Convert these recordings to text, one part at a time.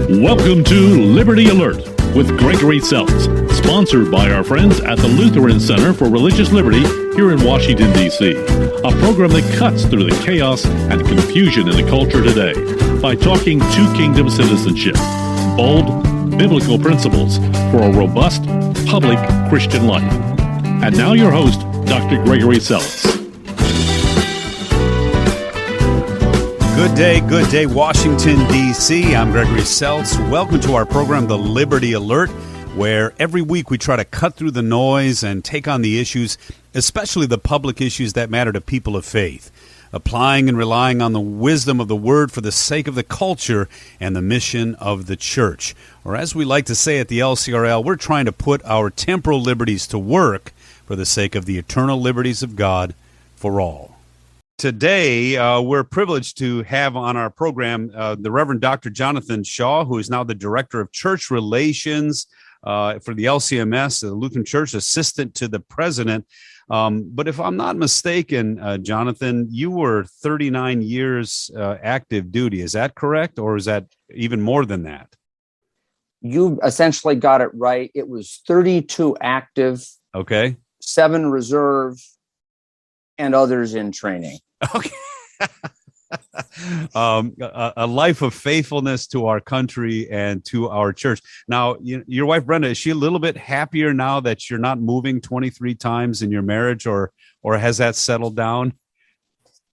Welcome to Liberty Alert with Gregory Seltz, sponsored by our friends at the Lutheran Center for Religious Liberty here in Washington, D.C., a program that cuts through the chaos and confusion in the culture today by talking two-kingdom citizenship, bold, biblical principles for a robust, public Christian life. And now your host, Dr. Gregory Seltz. Good day, Washington, D.C. I'm Gregory Seltz. Welcome to our program, The Liberty Alert, where every week we try to cut through the noise and take on the issues, especially the public issues that matter to people of faith, applying and relying on the wisdom of the Word for the sake of the culture and the mission of the church. Or as we like to say at the LCRL, we're trying to put our temporal liberties to work for the sake of the eternal liberties of God for all. Today, we're privileged to have on our program the Reverend Dr. Jonathan Shaw, who is now the Director of Church Relations for the LCMS, the Lutheran Church, Assistant to the President. But if I'm not mistaken, Jonathan, you were 39 years active duty. Is that correct? Or is that even more than that? You essentially got it right. It was 32 active, okay, 7 reserve, and others in training. Okay. A life of faithfulness to our country and to our church. Now, your wife, Brenda, is she a little bit happier now that you're not moving 23 times in your marriage, or has that settled down?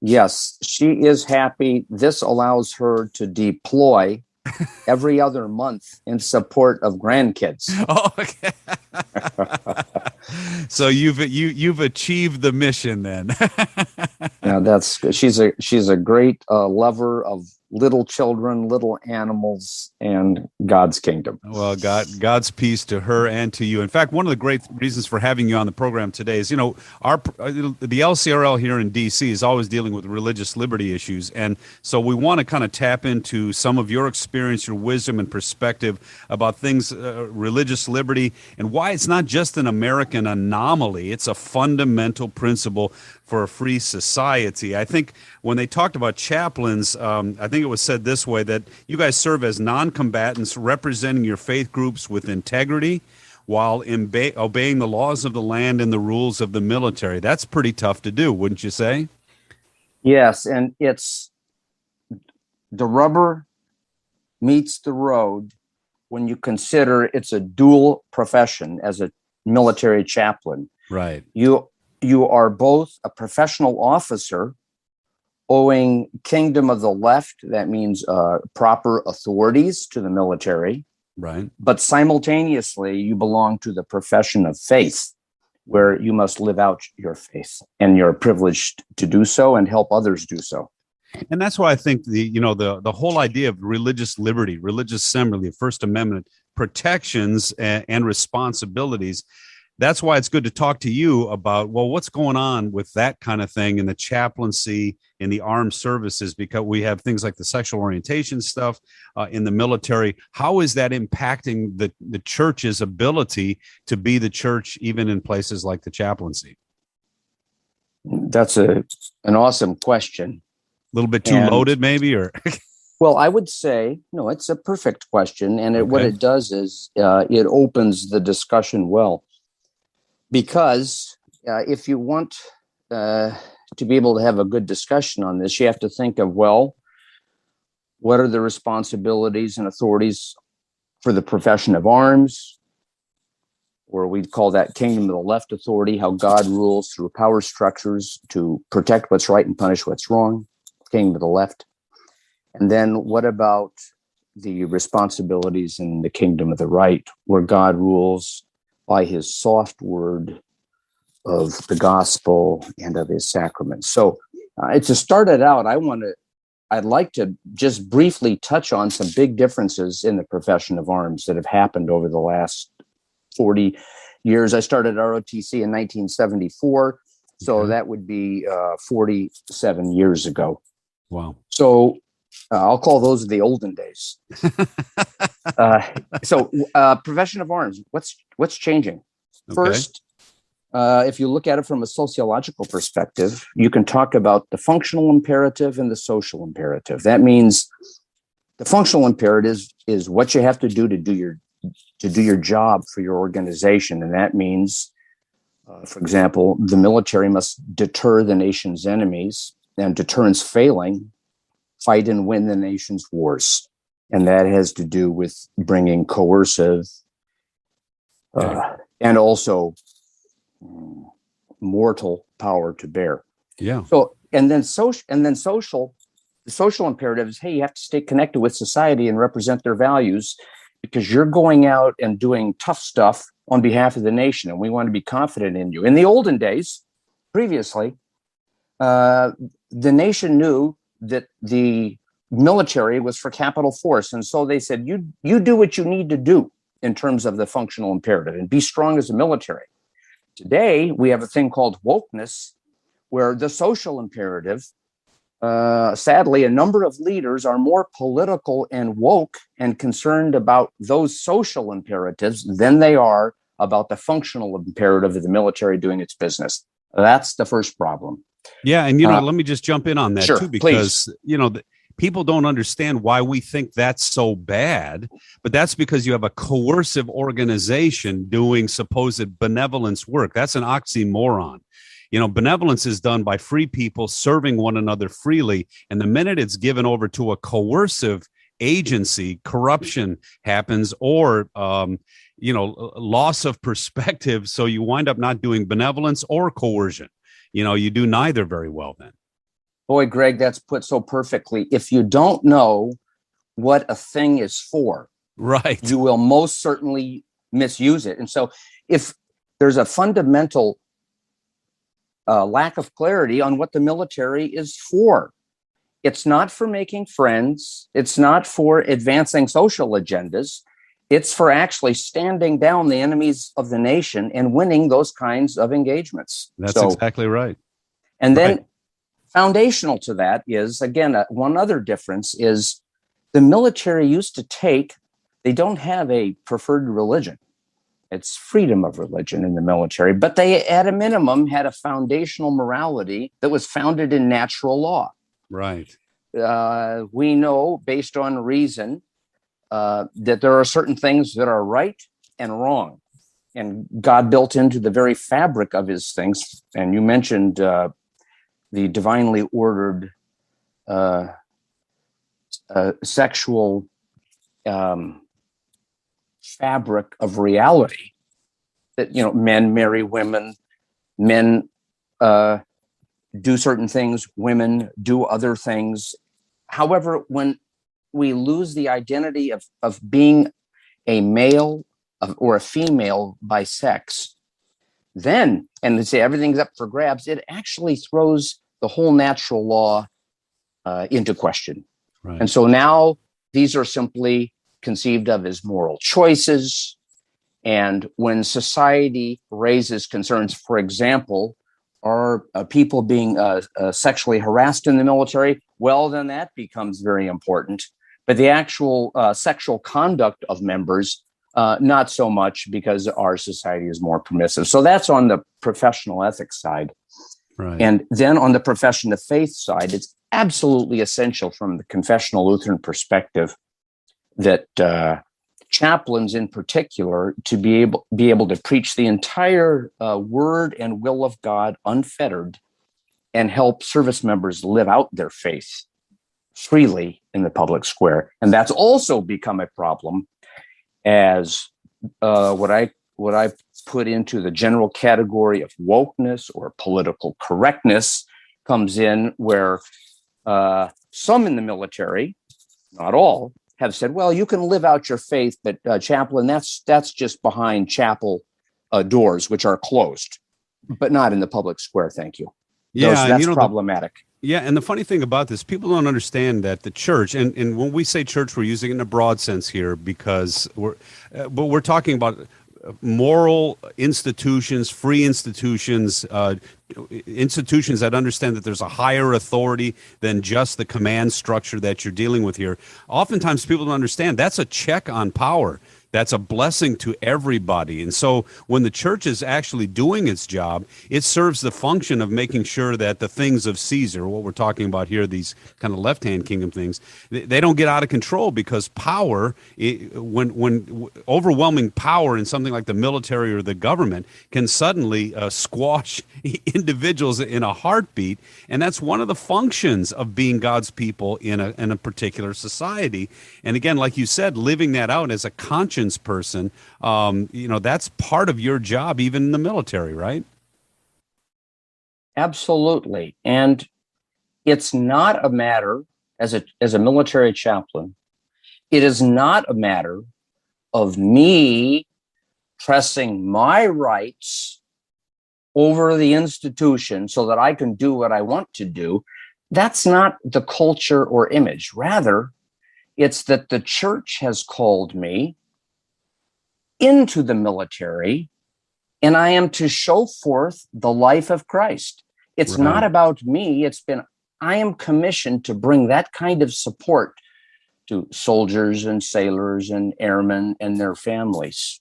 Yes, she is happy. This allows her to deploy every other month in support of grandkids. Oh, okay. So you've achieved the mission then. Yeah, that's good. She's a great lover of little children, little animals, and God's kingdom. Well, God's peace to her and to you. In fact, one of the great reasons for having you on the program today is, the LCRL here in D.C. is always dealing with religious liberty issues, and so we want to kind of tap into some of your experience, your wisdom, and perspective about things, religious liberty, and why it's not just an American anomaly; it's a fundamental principle for a free society. I think when they talked about chaplains, I think it was said this way, that you guys serve as non-combatants representing your faith groups with integrity while obeying the laws of the land and the rules of the military. That's pretty tough to do, wouldn't you say? Yes, and it's the rubber meets the road when you consider it's a dual profession as a military chaplain. Right. You are both a professional officer owing kingdom of the left, that means proper authorities to the military. Right. But simultaneously, you belong to the profession of faith, where you must live out your faith, and you're privileged to do so and help others do so. And that's why I think the whole idea of religious liberty, religious assembly, First Amendment protections and responsibilities, that's why it's good to talk to you about, well, what's going on with that kind of thing in the chaplaincy, in the armed services, because we have things like the sexual orientation stuff in the military. How is that impacting the church's ability to be the church, even in places like the chaplaincy? That's an awesome question. A little bit too loaded, maybe, or? Well, I would say, no, it's a perfect question. And Okay. what it does is it opens the discussion well. Because if you want to be able to have a good discussion on this, you have to think of, well, what are the responsibilities and authorities for the profession of arms, or we'd call that kingdom of the left authority, how God rules through power structures to protect what's right and punish what's wrong, kingdom of the left. And then what about the responsibilities in the kingdom of the right, where God rules by his soft word of the gospel and of his sacraments. So to start it out, I'd like to just briefly touch on some big differences in the profession of arms that have happened over the last 40 years. I started ROTC in 1974, so that would be 47 years ago. Wow. So I'll call those the olden days. So profession of arms, what's changing? Okay. First, if you look at it from a sociological perspective, you can talk about the functional imperative and the social imperative. That means The functional imperative is what you have to do do your job for your organization, and that means, for example, the military must deter the nation's enemies, and deterrence failing, fight and win the nation's wars, and that has to do with bringing coercive and also mortal power to bear. Yeah. So, and then social. The social imperative is, hey, you have to stay connected with society and represent their values, because you're going out and doing tough stuff on behalf of the nation, and we want to be confident in you. In the olden days, previously, the nation knew that the military was for capital force, and so they said, you do what you need to do in terms of the functional imperative, and be strong as a military. Today, we have a thing called wokeness, where the social imperative, sadly, a number of leaders are more political and woke and concerned about those social imperatives than they are about the functional imperative of the military doing its business. That's the first problem. Yeah, and let me just jump in on that too, because people don't understand why we think that's so bad, but that's because you have a coercive organization doing supposed benevolence work. That's an oxymoron. Benevolence is done by free people serving one another freely. And the minute it's given over to a coercive agency, corruption happens, or, loss of perspective. So you wind up not doing benevolence or coercion. You do neither very well then. Boy, Greg, that's put so perfectly. If you don't know what a thing is for, right, you will most certainly misuse it. And so if there's a fundamental lack of clarity on what the military is for. It's not for making friends. It's not for advancing social agendas. It's for actually standing down the enemies of the nation and winning those kinds of engagements. That's exactly right. And then foundational to that is, again, one other difference is the military used to they don't have a preferred religion. It's freedom of religion in the military, but they, at a minimum, had a foundational morality that was founded in natural law. Right. We know, based on reason, that there are certain things that are right and wrong, and God built into the very fabric of his things. And you mentioned the divinely ordered sexual fabric of reality, that men marry women, men do certain things, women do other things. However, when we lose the identity of being a male or a female by sex, then, and they say everything's up for grabs, it actually throws the whole natural law into question. Right. And so now these are simply conceived of as moral choices. And when society raises concerns, for example, are people being sexually harassed in the military? Well, then that becomes very important. But the actual sexual conduct of members, not so much, because our society is more permissive. So that's on the professional ethics side. Right. And then on the profession of faith side, it's absolutely essential from the confessional Lutheran perspective that chaplains in particular to be able to preach the entire word and will of God unfettered and help service members live out their faith freely in the public square. And that's also become a problem as what I put into the general category of wokeness or political correctness comes in, where some in the military, not all, have said, well, you can live out your faith, but chaplain, that's just behind chapel doors, which are closed, but not in the public square. Thank you. Yeah, that's problematic. And the funny thing about this, people don't understand that the church, and when we say church, we're using it in a broad sense here, because we're talking about moral institutions, free institutions, institutions that understand that there's a higher authority than just the command structure that you're dealing with here. Oftentimes people don't understand that's a check on power. that's a blessing to everybody. And so when the church is actually doing its job, it serves the function of making sure that the things of Caesar, what we're talking about here, these kind of left-hand kingdom things, they don't get out of control, because power, when overwhelming power in something like the military or the government can suddenly squash individuals in a heartbeat. And that's one of the functions of being God's people in a particular society. And again, like you said, living that out as a conscience person, that's part of your job, even in the military, right? Absolutely. And it's not a matter, as a military chaplain, it is not a matter of me pressing my rights over the institution so that I can do what I want to do. That's not the culture or image. Rather, it's that the church has called me into the military, and I am to show forth the life of Christ. It's Right. not about me. I am commissioned to bring that kind of support to soldiers and sailors and airmen and their families.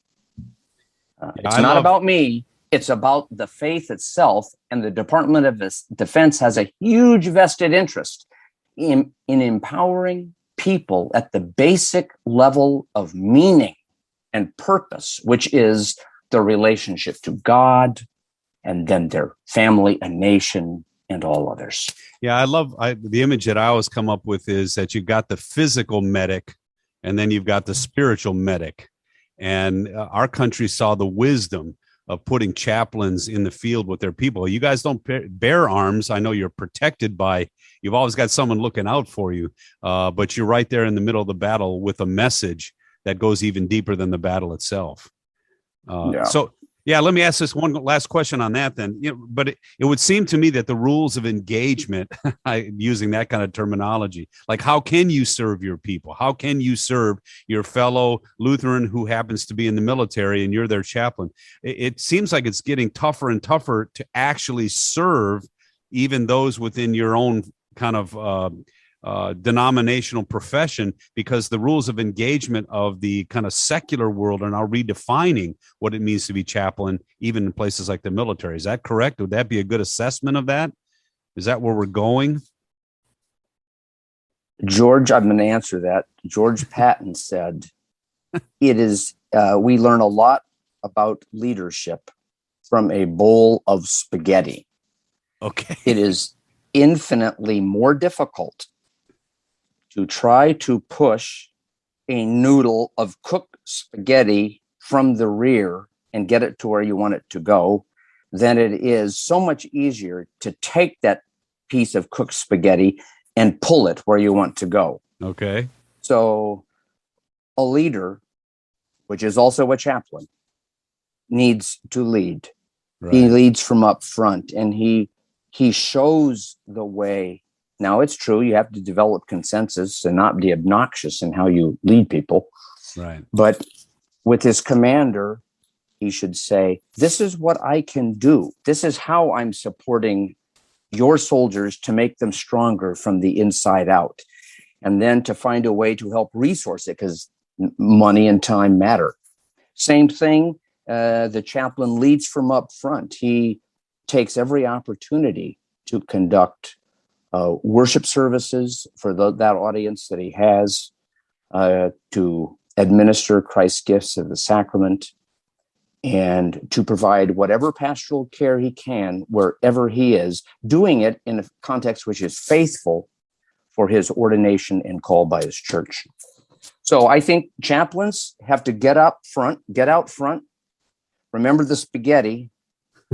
It's not about me. It's about the faith itself. And the Department of Defense has a huge vested interest in empowering people at the basic level of meaning and purpose, which is the relationship to God, and then their family, a nation, and all others. Yeah, I love the image that I always come up with is that you've got the physical medic, and then you've got the spiritual medic. And our country saw the wisdom of putting chaplains in the field with their people. You guys don't bear arms. I know you're protected by, you've always got someone looking out for you, but you're right there in the middle of the battle with a message that goes even deeper than the battle itself. So, let me ask this one last question on that then. But it would seem to me that the rules of engagement, using that kind of terminology, like how can you serve your people? How can you serve your fellow Lutheran who happens to be in the military and you're their chaplain? It seems like it's getting tougher and tougher to actually serve even those within your own kind of denominational profession, because the rules of engagement of the kind of secular world are now redefining what it means to be chaplain, even in places like the military. Is that correct? Would that be a good assessment of that? Is that where we're going? George, I'm going to answer that. George Patton said, it is, we learn a lot about leadership from a bowl of spaghetti. Okay. It is infinitely more difficult to try to push a noodle of cooked spaghetti from the rear and get it to where you want it to go than it is so much easier to take that piece of cooked spaghetti and pull it where you want to go. Okay. So a leader, which is also a chaplain, needs to lead. Right. He leads from up front, and he shows the way. Now, it's true, you have to develop consensus and not be obnoxious in how you lead people. Right. But with his commander, he should say, this is what I can do. This is how I'm supporting your soldiers to make them stronger from the inside out. And then to find a way to help resource it, because money and time matter. Same thing, the chaplain leads from up front. He takes every opportunity to conduct worship services for that audience that he has, to administer Christ's gifts of the sacrament, and to provide whatever pastoral care he can wherever he is, doing it in a context which is faithful for his ordination and call by his church. So I think chaplains have to get out front, remember the spaghetti,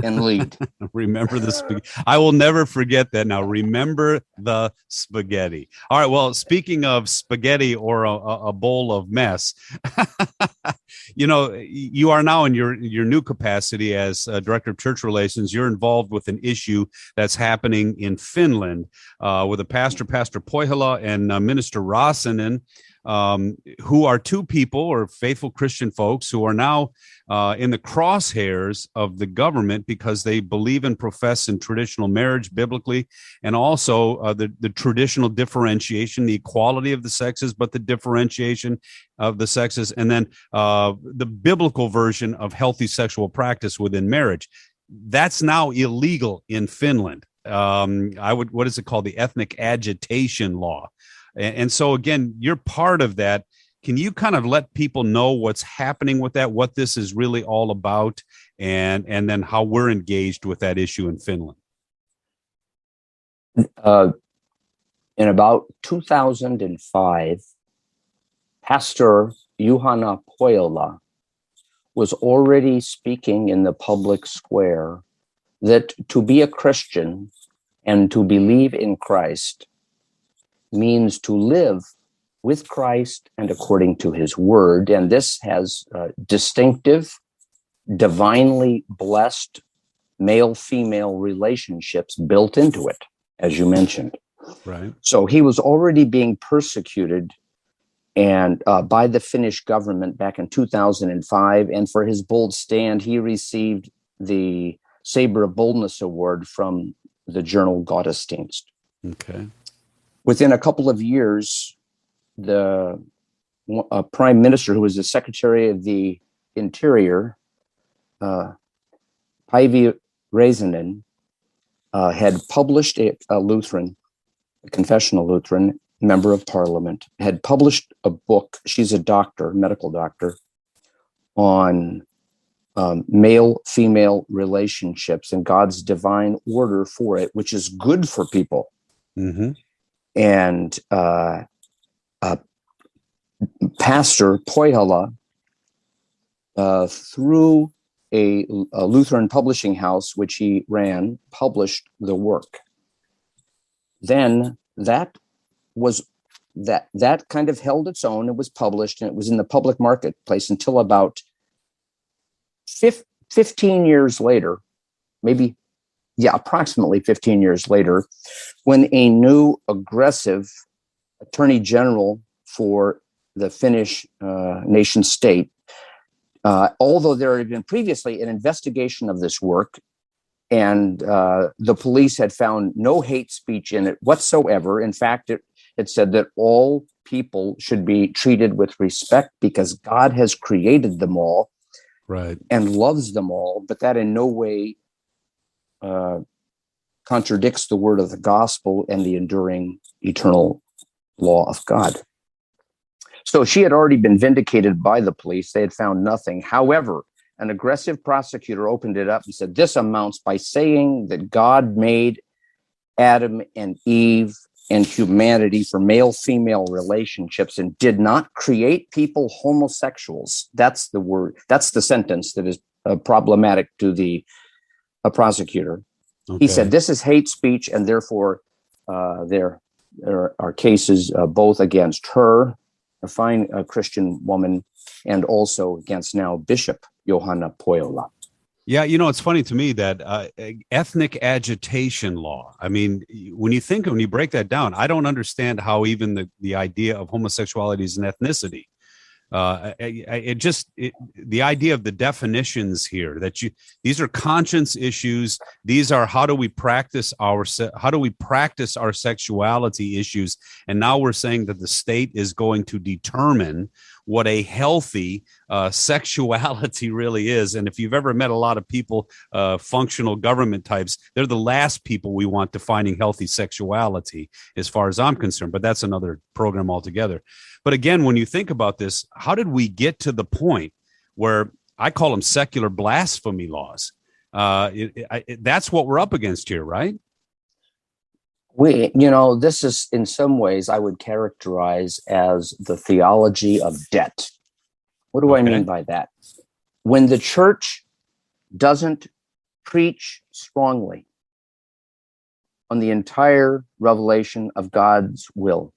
and lead. Remember the spaghetti. I will never forget that. Now, remember the spaghetti. All right. Well, speaking of spaghetti or a bowl of mess, you are now in your new capacity as Director of Church Relations. You're involved with an issue that's happening in Finland with Pastor Pohjola and Minister Rossinen. who are two people or faithful Christian folks who are now in the crosshairs of the government because they believe and profess in traditional marriage biblically, and also the traditional differentiation, the equality of the sexes, but the differentiation of the sexes, and then the biblical version of healthy sexual practice within marriage. That's now illegal in Finland. What is it called? The ethnic agitation law. And so, again, you're part of that. Can you kind of let people know what's happening with that, what this is really all about, and then how we're engaged with that issue in Finland? In about 2005, Pastor Juhanna Pohjola was already speaking in the public square that to be a Christian and to believe in Christ means to live with Christ and according to his word. And this has distinctive, divinely blessed male-female relationships built into it, as you mentioned. Right. So he was already being persecuted and by the Finnish government back in 2005. And for his bold stand, he received the Saber of Boldness Award from the journal Gottesdienst. Okay. Within a couple of years, the prime minister, who was the Secretary of the Interior, Päivi Räsänen, had published a confessional Lutheran member of parliament, had published a book. She's a doctor, medical doctor, on male-female relationships and God's divine order for it, which is good for people. Mm-hmm. And Pastor Pohjola, through a Lutheran publishing house, which he ran, published the work. Then that kind of held its own. It was published and it was in the public marketplace until about 15 years later, approximately 15 years later, when a new aggressive attorney general for the Finnish nation state, although there had been previously an investigation of this work, and the police had found no hate speech in it whatsoever. In fact, it said that all people should be treated with respect because God has created them all, right, and loves them all, but that in no way contradicts the word of the gospel and the enduring eternal law of God. So she had already been vindicated by the police. They had found nothing. However, an aggressive prosecutor opened it up and said, this amounts by saying that God made Adam and Eve and humanity for male-female relationships and did not create people homosexuals. That's the word. That's the sentence that is problematic to the prosecutor. Okay. He said, this is hate speech, and therefore there are cases both against her, a fine Christian woman, and also against now Bishop Juhanna Pohjola. Yeah, it's funny to me that ethnic agitation law, I mean, when you break that down, I don't understand how even the idea of homosexuality is an ethnicity. The idea of the definitions here, that these are conscience issues. These are how do we practice our sexuality issues. And now we're saying that the state is going to determine what a healthy sexuality really is. And if you've ever met a lot of people, functional government types, they're the last people we want defining healthy sexuality, as far as I'm concerned. But that's another program altogether. But again, when you think about this, how did we get to the point where I call them secular blasphemy laws? That's what we're up against here, right? This is in some ways I would characterize as the theology of debt. What do I mean by that? When the church doesn't preach strongly on the entire revelation of God's will,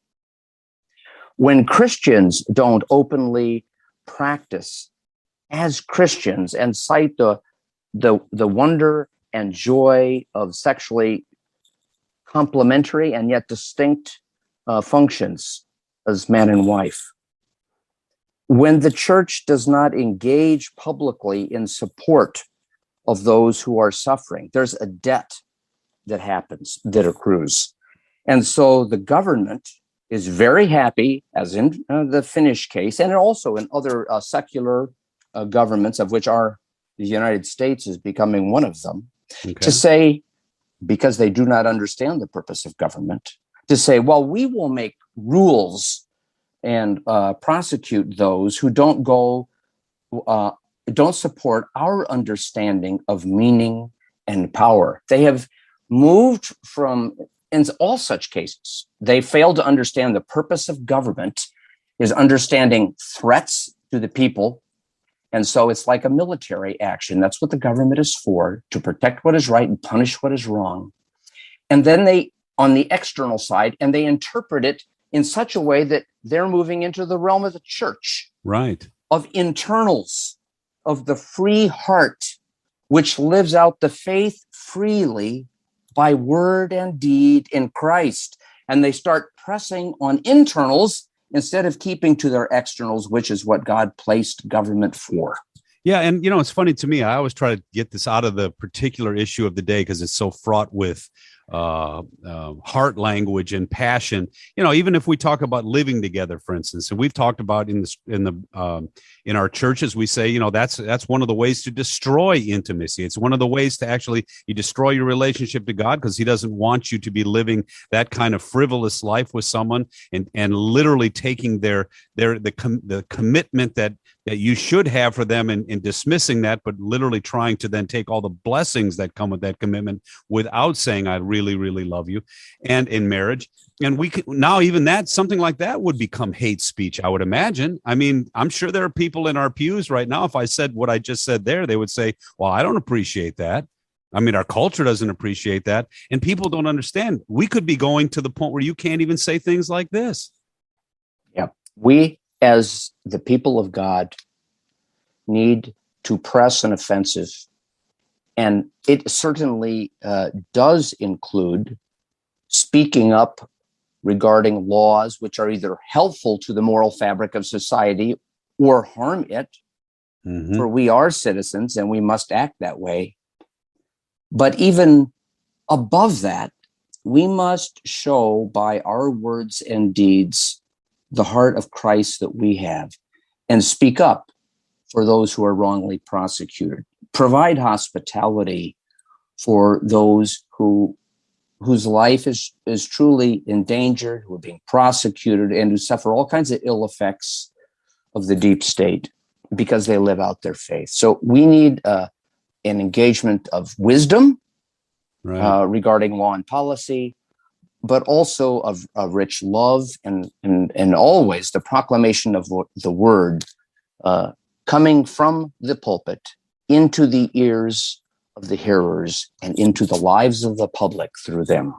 when Christians don't openly practice as Christians and cite the wonder and joy of sexually complementary and yet distinct functions as man and wife. When the church does not engage publicly in support of those who are suffering, there's a debt that happens, that accrues. And so the government is very happy, as in the Finnish case, and also in other secular governments, of which the United States is becoming one of them, to say, because they do not understand the purpose of government, to say, well, we will make rules and prosecute those who don't support our understanding of meaning and power. They have moved from, in all such cases, they fail to understand the purpose of government is understanding threats to the people. And so it's like a military action. That's what the government is for, to protect what is right and punish what is wrong. And then they, on the external side, and they interpret it in such a way that they're moving into the realm of the church. Right. Of internals, of the free heart, which lives out the faith freely by word and deed in Christ. And they start pressing on internals instead of keeping to their externals, which is what God placed government for. Yeah. And, it's funny to me. I always try to get this out of the particular issue of the day because it's so fraught with heart language and passion. Even if we talk about living together, for instance, and we've talked about in our churches, we say, that's one of the ways to destroy intimacy. It's one of the ways to actually you destroy your relationship to God, because He doesn't want you to be living that kind of frivolous life with someone and literally taking the commitment that you should have for them and dismissing that, but literally trying to then take all the blessings that come with that commitment without saying, I really, really love you, and in marriage. And we could now, even that, something like that would become hate speech, I would imagine. I mean, I'm sure there are people in our pews right now, if I said what I just said there, they would say, well, I don't appreciate that. I mean, our culture doesn't appreciate that. And people don't understand. We could be going to the point where you can't even say things like this. Yeah. We, as the people of God, need to press an offensive. And it certainly does include speaking up regarding laws which are either helpful to the moral fabric of society or harm it. Mm-hmm. For we are citizens and we must act that way. But even above that, we must show by our words and deeds the heart of Christ that we have, and speak up for those who are wrongly prosecuted. Provide hospitality for those whose life is truly endangered, who are being prosecuted, and who suffer all kinds of ill effects of the deep state because they live out their faith. So we need an engagement of wisdom, right, regarding law and policy, but also of rich love and always the proclamation of the word coming from the pulpit into the ears of the hearers and into the lives of the public through them.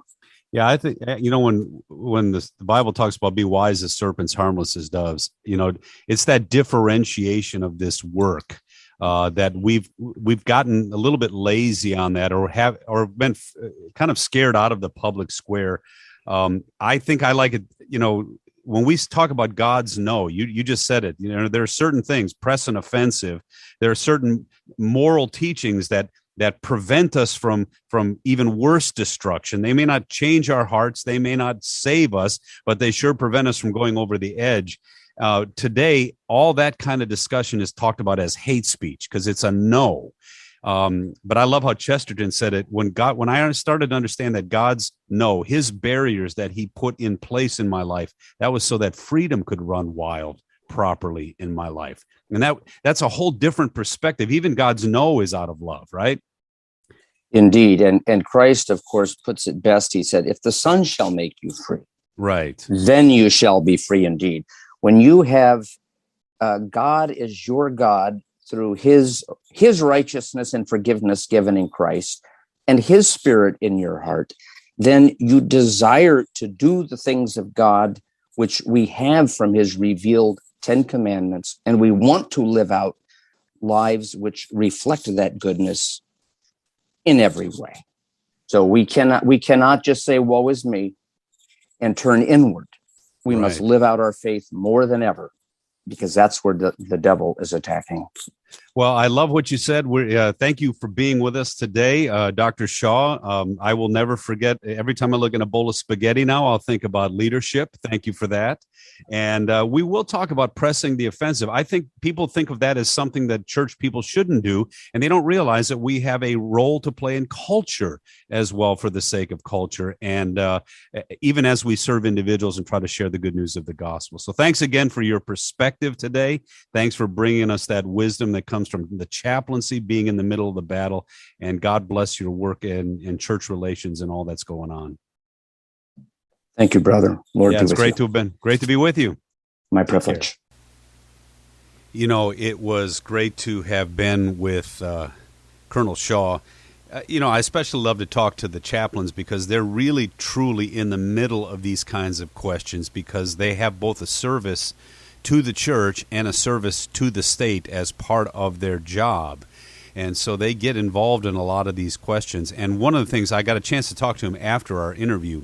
Yeah, I think, when the Bible talks about be wise as serpents, harmless as doves, it's that differentiation of this work that we've gotten a little bit lazy on that, or been kind of scared out of the public square. I think I like it, when we talk about God's no, you just said it, there are certain things, press and offensive. There are certain moral teachings that prevent us from even worse destruction. They may not change our hearts, they may not save us, but they sure prevent us from going over the edge. Today, all that kind of discussion is talked about as hate speech because it's a no. But I love how Chesterton said it when I started to understand that God's no, his barriers that he put in place in my life, that was so that freedom could run wild properly in my life. And that's a whole different perspective. Even God's no is out of love, right? Indeed. And Christ, of course, puts it best. He said, if the Son shall make you free, right, then you shall be free indeed. When you have God is your God through his righteousness and forgiveness given in Christ and his Spirit in your heart, then you desire to do the things of God, which we have from his revealed 10 commandments. And we want to live out lives which reflect that goodness in every way. So we cannot just say, woe is me, and turn inward. We must live out our faith more than ever, because that's where the devil is attacking. Well, I love what you said. Thank you for being with us today, Dr. Shaw. I will never forget. Every time I look at a bowl of spaghetti now, I'll think about leadership. Thank you for that. And we will talk about pressing the offensive. I think people think of that as something that church people shouldn't do, and they don't realize that we have a role to play in culture as well, for the sake of culture, and even as we serve individuals and try to share the good news of the gospel. So thanks again for your perspective today. Thanks for bringing us that wisdom that comes from the chaplaincy, being in the middle of the battle, and God bless your work in church relations and all that's going on. Thank you, brother. Lord, it's great to be with you. My privilege. You know, it was great to have been with Colonel Shaw. I especially love to talk to the chaplains, because they're really, truly in the middle of these kinds of questions, because they have both a service to the church and a service to the state as part of their job. And so they get involved in a lot of these questions. And one of the things, I got a chance to talk to him after our interview,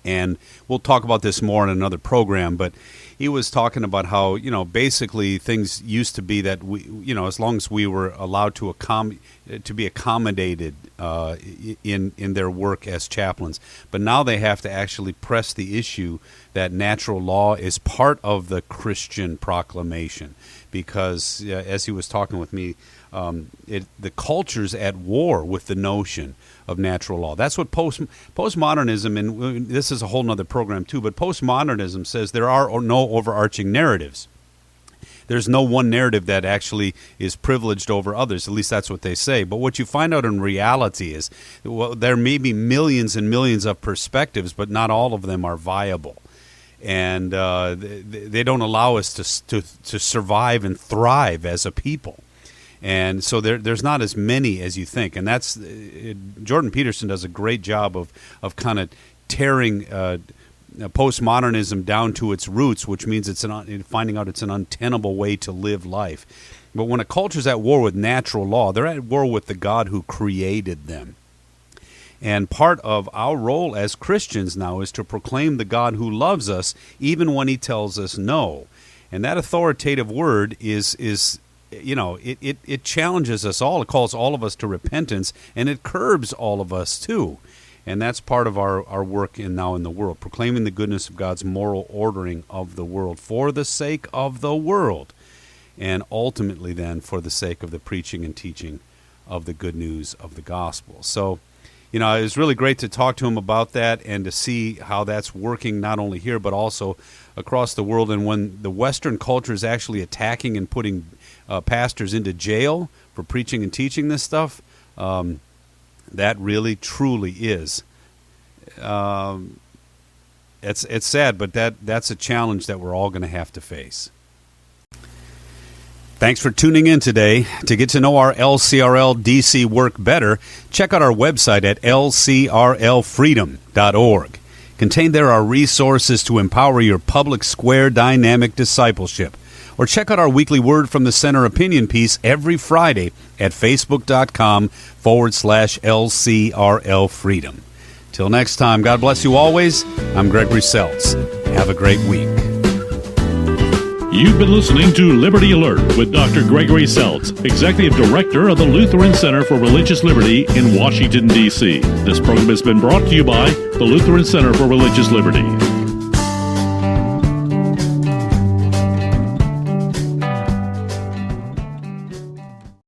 and we'll talk about this more in another program, but he was talking about how, basically things used to be that we, as long as we were allowed to be accommodated in their work as chaplains, but now they have to actually press the issue that natural law is part of the Christian proclamation, because as he was talking with me, the culture's at war with the notion of natural law. That's what postmodernism, and this is a whole nother program too, but postmodernism says there are no overarching narratives. There's no one narrative that actually is privileged over others. At least that's what they say. But what you find out in reality is, there may be millions and millions of perspectives, but not all of them are viable. And they don't allow us to survive and thrive as a people. And so there's not as many as you think. And that's Jordan Peterson does a great job of kind of tearing postmodernism down to its roots, which means finding out it's an untenable way to live life. But when a culture's at war with natural law, they're at war with the God who created them. And part of our role as Christians now is to proclaim the God who loves us, even when he tells us no. And that authoritative word is it challenges us all. It calls all of us to repentance, and it curbs all of us too. And that's part of our work now in the world, proclaiming the goodness of God's moral ordering of the world for the sake of the world, and ultimately then for the sake of the preaching and teaching of the good news of the gospel. So, it was really great to talk to him about that and to see how that's working not only here but also across the world. And when the Western culture is actually attacking and putting pastors into jail for preaching and teaching this stuff, that really, truly is. It's sad, but that's a challenge that we're all going to have to face. Thanks for tuning in today. To get to know our LCRL DC work better, check out our website at lcrlfreedom.org. Contained there are resources to empower your public square dynamic discipleship. Or check out our weekly Word from the Center opinion piece every Friday at facebook.com/LCRL Freedom. Till next time, God bless you always. I'm Gregory Seltz. Have a great week. You've been listening to Liberty Alert with Dr. Gregory Seltz, Executive Director of the Lutheran Center for Religious Liberty in Washington, D.C. This program has been brought to you by the Lutheran Center for Religious Liberty.